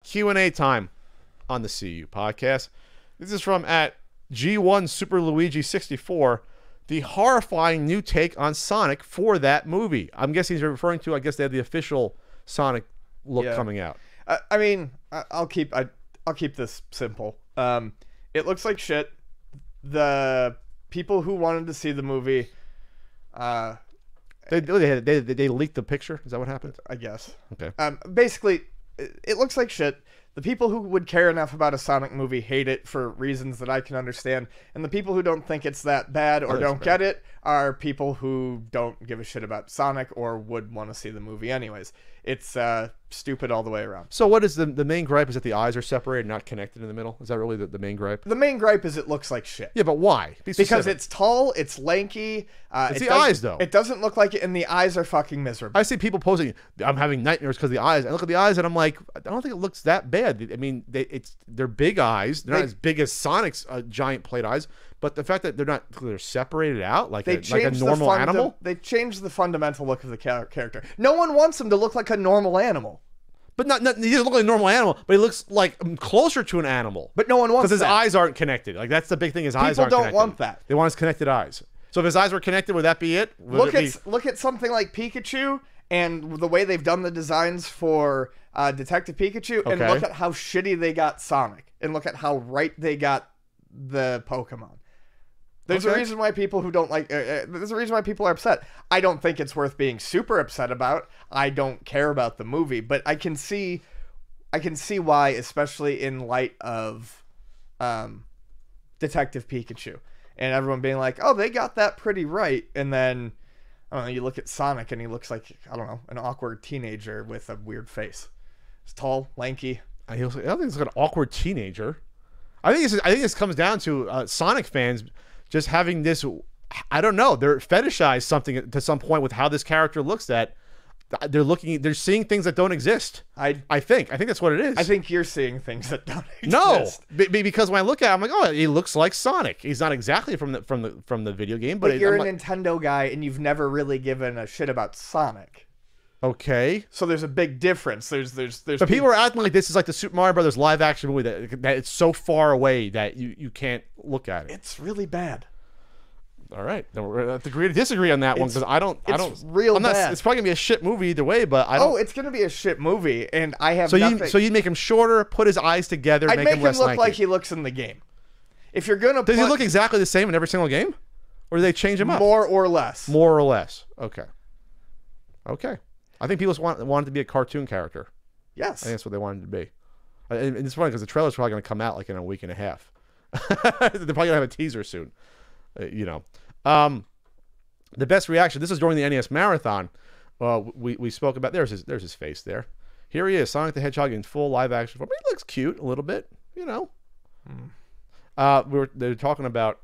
Q&A time on the CU podcast. This is from at G1 Super Luigi 64. The horrifying new take on Sonic for that movie. I'm guessing he's referring to, I guess they have the official Sonic look coming out. I mean, I'll keep this simple. It looks like shit. The people who wanted to see the movie, they leaked the picture. Is that what happened? I guess. Okay. Basically, it looks like shit. The people who would care enough about a Sonic movie hate it for reasons that I can understand, and the people who don't think it's that bad or don't get it are people who don't give a shit about Sonic or would want to see the movie anyways. It's stupid all the way around. So what is the main gripe? Is that the eyes are separated, not connected in the middle? Is that really the main gripe? The main gripe is it looks like shit. Yeah, but why? Because it's tall, it's lanky. It's the eyes, though. It doesn't look like it, and the eyes are fucking miserable. I see people posting, I'm having nightmares because of the eyes. I look at the eyes, and I'm like, I don't think it looks that bad. I mean, they're big eyes. They're not as big as Sonic's giant plate eyes, but the fact that they're separated out like a normal animal. They changed the fundamental look of the character. No one wants him to look like a normal animal. But he doesn't look like a normal animal, but he looks like closer to an animal. But no one wants that. Because his eyes aren't connected. Like, that's the big thing. His eyes aren't connected. People don't want that. They want his connected eyes. So if his eyes were connected, would that be it? Look at something like Pikachu and the way they've done the designs for Detective Pikachu, and look at how shitty they got Sonic, and look at how right they got the Pokemon. There's a reason why people who don't like... there's a reason why people are upset. I don't think it's worth being super upset about. I don't care about the movie, but I can see why, especially in light of Detective Pikachu. And everyone being like, oh, they got that pretty right. And then, I don't know, you look at Sonic and he looks like, I don't know, an awkward teenager with a weird face. He's tall, lanky. I don't think it's like an awkward teenager. I think this comes down to Sonic fans just having this, I don't know, they're fetishized something to some point with how this character looks at. They're seeing things that don't exist. I think that's what it is. I think you're seeing things that don't exist. No, because when I look at him, I'm like, oh, he looks like Sonic. He's not exactly from the video game, but you're a Nintendo guy and you've never really given a shit about Sonic. Okay. So there's a big difference. There's But people are acting like this is like the Super Mario Brothers live action movie that it's so far away that you can't look at it. It's really bad. All right, then we're gonna have to agree to disagree on that one because I don't. Real bad. It's probably gonna be a shit movie either way, but I don't. Oh, it's gonna be a shit movie, and I have. So you'd make him shorter, put his eyes together, I'd make him less look lanky. Like he looks in the game. If you're gonna, does he look exactly the same in every single game, or do they change him up? More or less. More or less. Okay. Okay. I think people want it to be a cartoon character. Yes. I think that's what they wanted to be. And it's funny because the trailer's probably going to come out like in a week and a half. They're probably going to have a teaser soon. The best reaction. This is during the NES Marathon. We spoke about. There's his face there. Here he is, Sonic the Hedgehog in full live action form. He looks cute a little bit, you know. They're talking about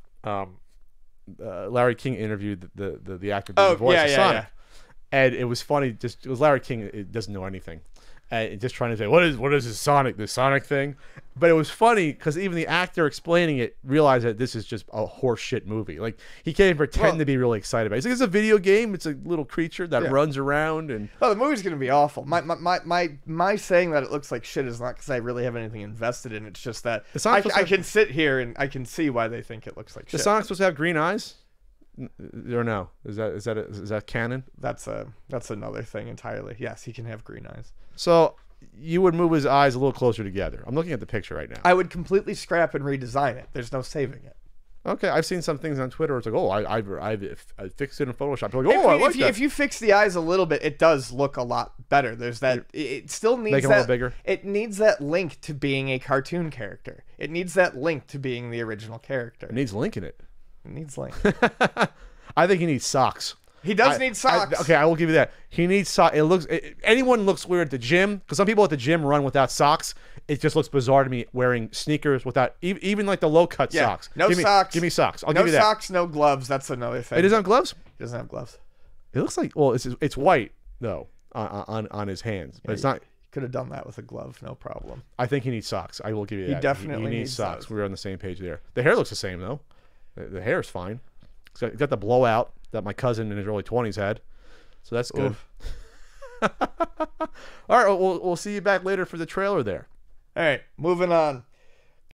Larry King interviewed the actor doing the voice of Sonic. Yeah. And it was funny. It was Larry King. It doesn't know anything, just trying to say what is this Sonic thing. But it was funny because even the actor explaining it realized that this is just a horseshit movie. Like he can't even pretend to be really excited about it. He's like, it's a video game. It's a little creature that runs around and. Oh, the movie's gonna be awful. My saying that it looks like shit is not because I really have anything invested in it. It's just that I can sit here and I can see why they think it looks like shit. Is Sonic supposed to have green eyes? Or no? Is that canon? That's another thing entirely. Yes, he can have green eyes. So you would move his eyes a little closer together. I'm looking at the picture right now. I would completely scrap and redesign it. There's no saving it. Okay, I've seen some things on Twitter. It's like, oh, I fixed it in Photoshop. Like, oh, I like that. If you fix the eyes a little bit, it does look a lot better. There's that. It still needs make it a little bigger. It needs that link to being a cartoon character. It needs that link to being the original character. It needs Link in it. It needs Link. I think he needs socks. He does need socks. Okay, I will give you that. He needs socks. Anyone looks weird at the gym because some people at the gym run without socks. It just looks bizarre to me wearing sneakers without even like the low cut socks. No socks. Give me socks. I'll give you that. No socks, no gloves. That's another thing. It doesn't have gloves? He doesn't have gloves. It looks like it's white though on his hands, but it's not. Could have done that with a glove, no problem. I think he needs socks. I will give you that. He definitely needs socks. We're on the same page there. The hair looks the same though. The hair is fine. He's got the blowout that my cousin in his early 20s had, so that's good. All right, we'll see you back later for the trailer there. All right, moving on.